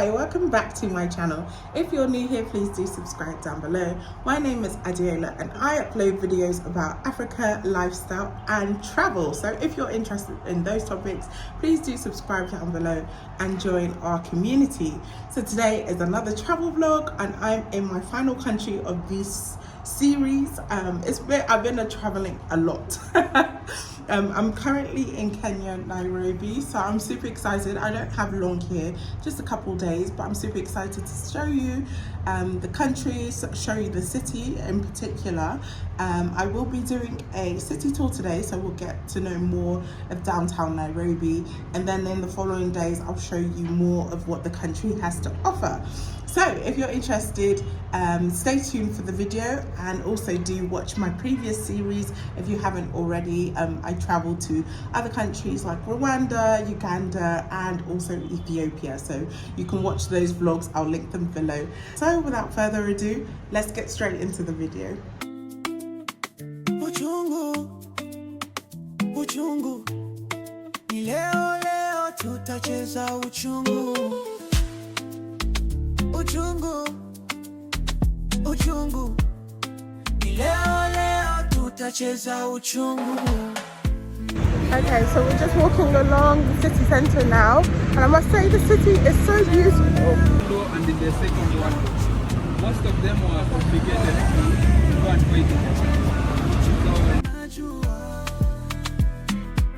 Hi, welcome back to my channel. If you're new here, please do subscribe down below. My name is Adiola and I upload videos about Africa, lifestyle and travel. So if you're interested in those topics, please do subscribe down below and join our community. So today is another travel vlog and I'm in my final country of this series. I've been traveling a lot. I'm currently in Kenya, Nairobi, so I'm super excited. I don't have long here, just a couple days, but I'm super excited to show you the country, show you the city in particular. I will be doing a city tour today, so we'll get to know more of downtown Nairobi, and then in the following days I'll show you more of what the country has to offer. So if you're interested, stay tuned for the video, and also do watch my previous series if you haven't already. I traveled to other countries like Rwanda, Uganda and also Ethiopia, so you can watch those vlogs. I'll link them below. So without further ado, let's get straight into the video. Uchungu, ni leo tutacheza uchungu. Uchungu, ni leo tutacheza uchungu. Okay, so we're just walking along the city centre now, and I must say the city is so beautiful. And in the second one, most of them were complicated to go and wait.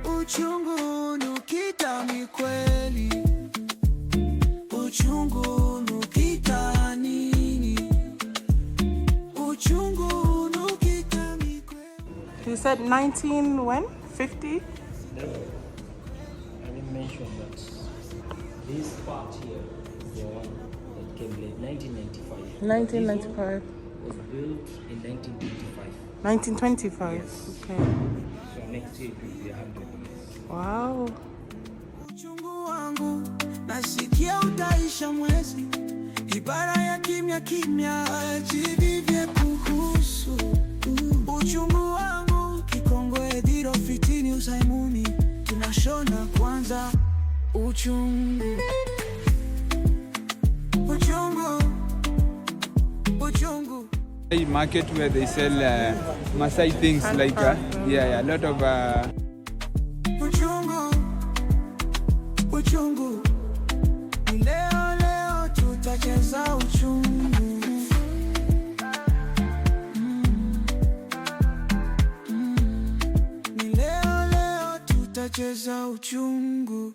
Uchungu nukita mi kweli, uchungu nukita nini, uchungu nukita mi kweli. You said 19 when? 50? No, I didn't mention that. This part here is the one that came late, 1995. 1995. Was built in 1925. 1925? Yes. Okay. So next year it will be 100 years. Wow. Uchungu wangu nasikia utaisha mwezi, ibara ya kimya kimya jivivye kuhusu uchungu wangu, kikongwe dhiro fitini usaimuni, tunashona kwanza uchungu. Market where they sell Masai things like a lot of Uchungu, ni leo tutacheza uchungu. Ni leo tutacheza uchungu.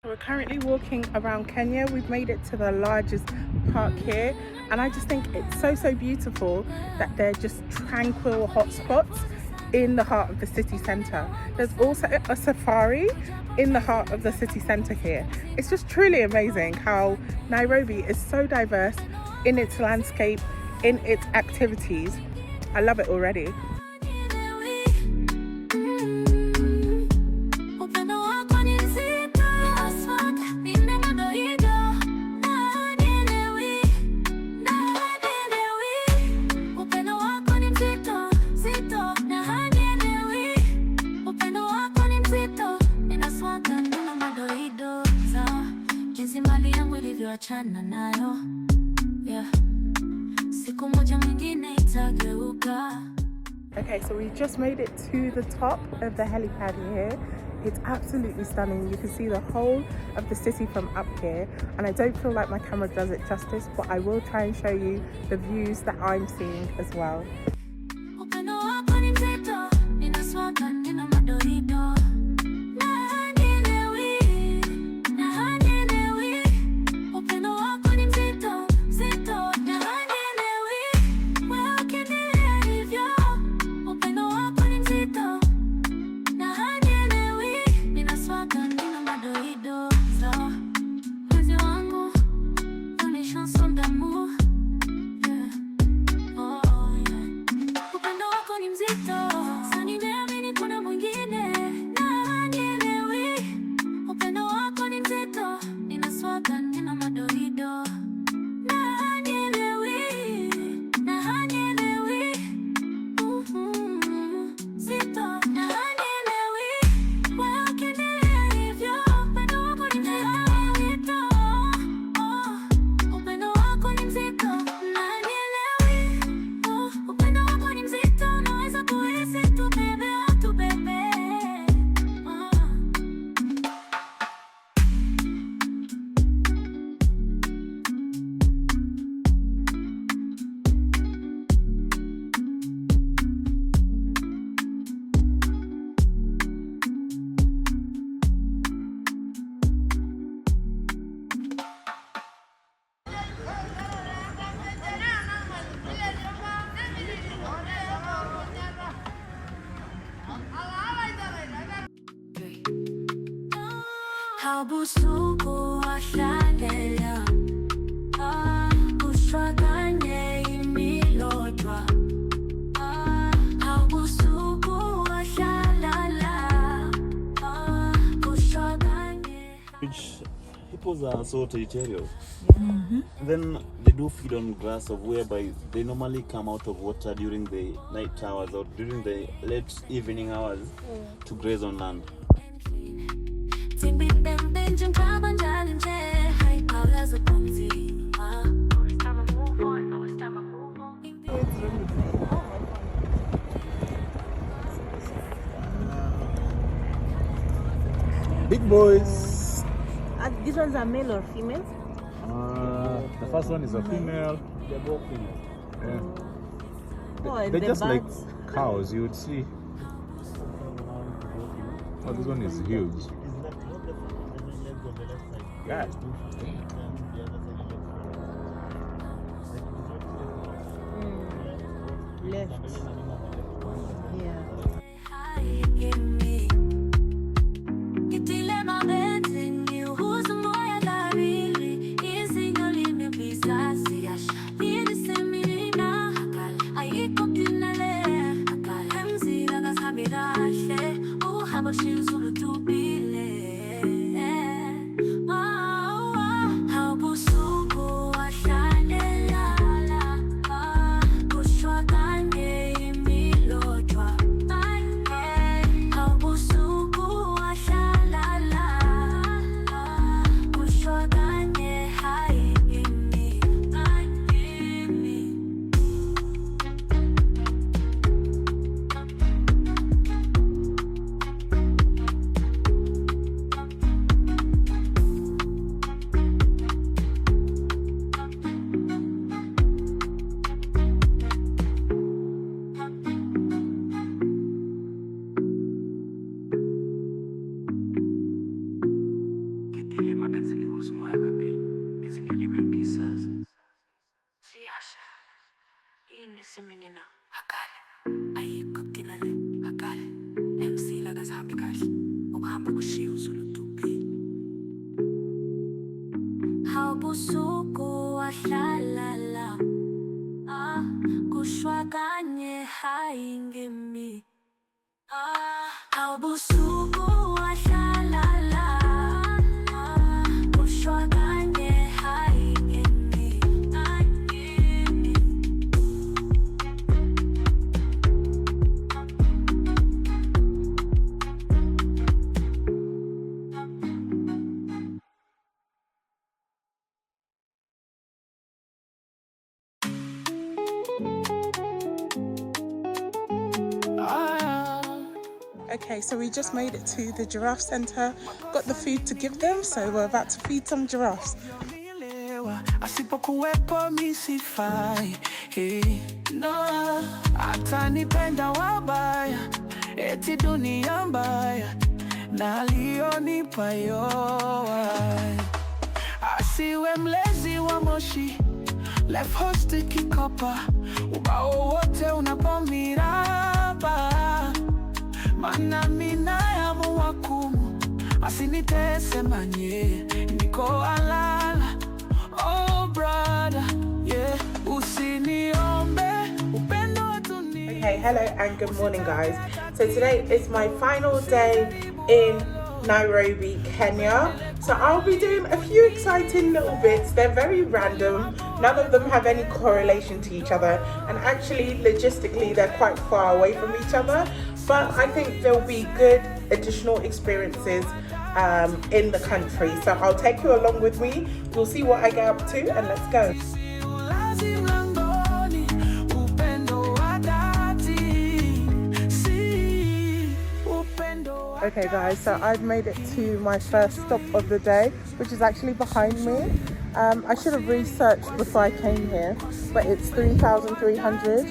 We're currently walking around Kenya. We've made it to the largest park here, and I just think it's so beautiful that they're just tranquil hotspots in the heart of the city centre. There's also a safari in the heart of the city centre here. It's just truly amazing how Nairobi is so diverse in its landscape, in its activities. I love it already. Okay, so we just made it to the top of the helipad here. It's absolutely stunning. You can see the whole of the city from up here, and I don't feel like my camera does it justice, but I will try and show you the views that I'm seeing as well. Haubusuku washalela Kushwaganye imilodwa Haubusuku washalala Kushwaganye Which hippos are so territorial. Then they do feed on grass, of whereby they normally come out of water during the night hours or during the late evening hours to graze on land. Big boys. These ones are male or female? The first one is a female. They're both female. Yeah. Oh, and They're the just like birds? cows, you would see. Oh, this one is huge. God. Left. Yeah. Haubusuku washalala Kushwaganye haingemi Haubusuku washalala Kushwaganye haingemi Okay, so we just made it to the giraffe center, got the food to give them, so we're about to feed some giraffes. Asipokuwepo mi sifai, no, atanipenda wabaya, eti dunia mbaya, na alionipa yote. Asiwe mlezi wa moshi, left host kikopa, ubao wote unapomiraba. Mana mina ya mwakumu, asinitese manye, niko alala. Oh brother, yeah, usiniombe, upendo tuni. Okay, hello and good morning guys. So today is my final day in Nairobi, Kenya. So I'll be doing a few exciting little bits. They're very random. None of them have any correlation to each other. And actually, logistically, they're quite far away from each other. But I think there'll be good additional experiences in the country. So I'll take you along with me. We'll see what I get up to and let's go. Okay guys, so I've made it to my first stop of the day, which is actually behind me. I should have researched before I came here, but it's 3,300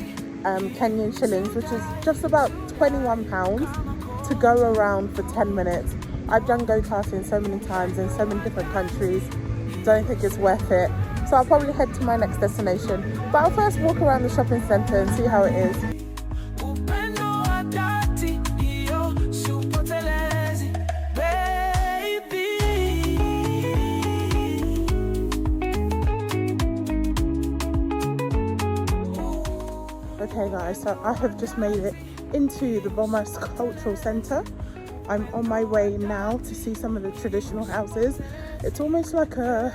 Kenyan shillings, which is just about £21 to go around for 10 minutes. I've done go-karting so many times in so many different countries, don't think it's worth it. So I'll probably head to my next destination. But I'll first walk around the shopping centre and see how it is. Okay guys, so I have just made it into the Bomas Cultural Centre. I'm on my way now to see some of the traditional houses. It's almost like a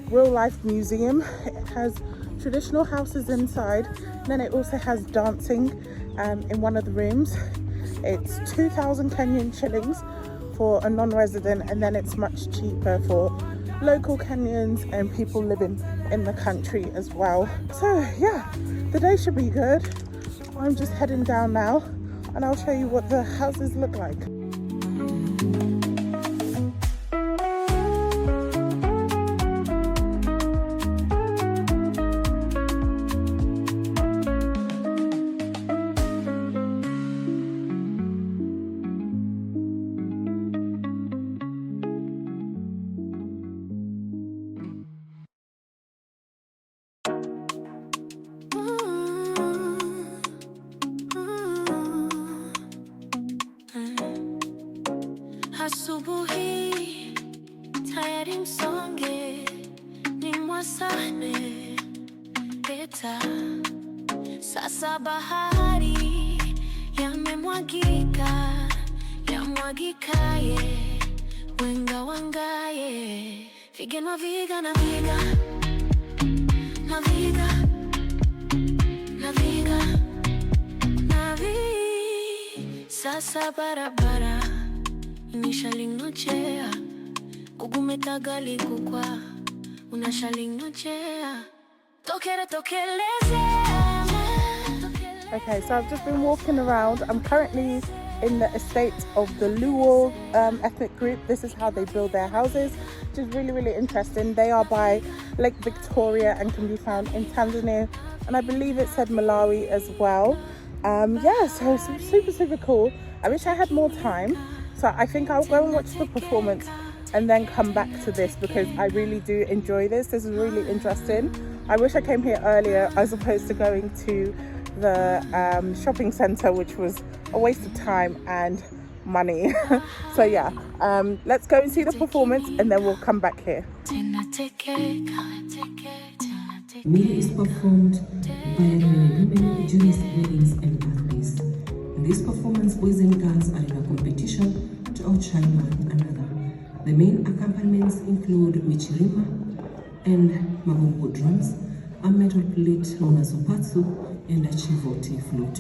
real life museum. It has traditional houses inside, and then it also has dancing in one of the rooms. It's 2,000 Kenyan shillings for a non-resident, and then it's much cheaper for local Kenyans and people living in the country as well. So yeah, the day should be good. I'm just heading down now and I'll show you what the houses look like. Asubuhi tayari msonge ni mwasane peta sasa bahari yamemwagika yamwagikaye wenga wangaye viga naviga naviga naviga naviga navi sasa barabara nishalingojea kugumetagali kukwa unashalingojea tokera tokelezea. Okay, so I've just been walking around. I'm currently in the estate of the Luo ethnic group. This is how they build their houses, which is really, really interesting. They are by Lake Victoria and can be found in Tanzania, and I believe it said Malawi as well. Yeah, so super, super cool. I wish I had more time. So I think I'll go and watch the performance and then come back to this because I really do enjoy this. This is really interesting. I wish I came here earlier as opposed to going to the shopping centre, which was a waste of time and money. So yeah, let's go and see the performance and then we'll come back here. Meal is performed by women during weddings and birthdays. In this performance, boys and girls are in a competition to outshine one another. The main accompaniments include michirima and magongo drums, a metal plate known as opatsu, and a chivote flute.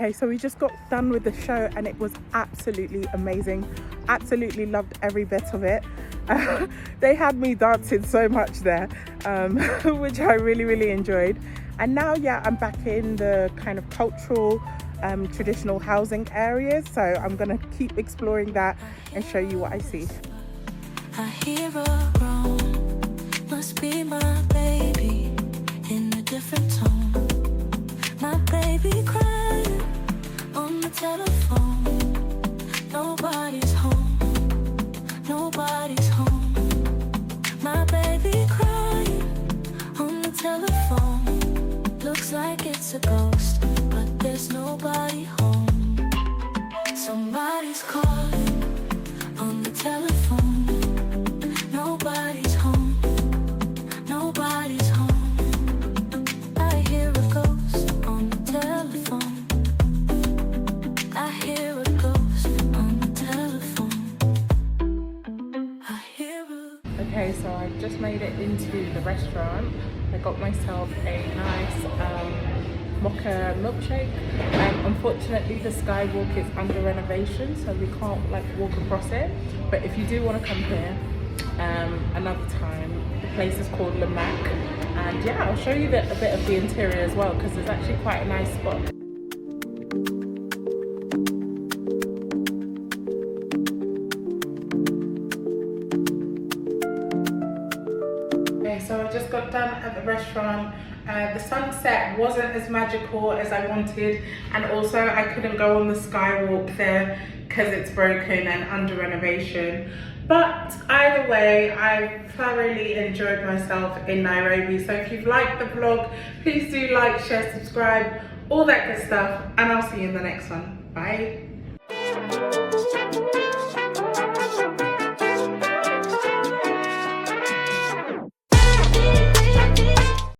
Okay, so we just got done with the show and it was absolutely amazing. Absolutely loved every bit of it. They had me dancing so much there, which I really enjoyed. And now, yeah, I'm back in the kind of cultural, traditional housing areas. So I'm gonna keep exploring that and show you what I see. I hear a groan, must be my baby in a different tone. My baby crying on the telephone. Nobody's home, nobody's home. My baby crying on the telephone. Looks like it's a ghost, but there's nobody home. Somebody's calling on the telephone. Nobody's home, nobody's home. I hear a ghost on the telephone. I hear a ghost on the telephone. I hear a... Okay, so I've just made it into the restaurant. I got myself a nice mocha milkshake. Unfortunately, the skywalk is under renovation, so we can't like walk across it. But if you do want to come here another time, the place is called Le Mac, and yeah, I'll show you a bit of the interior as well, because it's actually quite a nice spot. Okay, so I just got done at the restaurant. The sunset wasn't as magical as I wanted, and also I couldn't go on the skywalk there because it's broken and under renovation. But either way, I thoroughly enjoyed myself in Nairobi. So if you've liked the vlog, please do like, share, subscribe, all that good stuff, and I'll see you in the next one. Bye.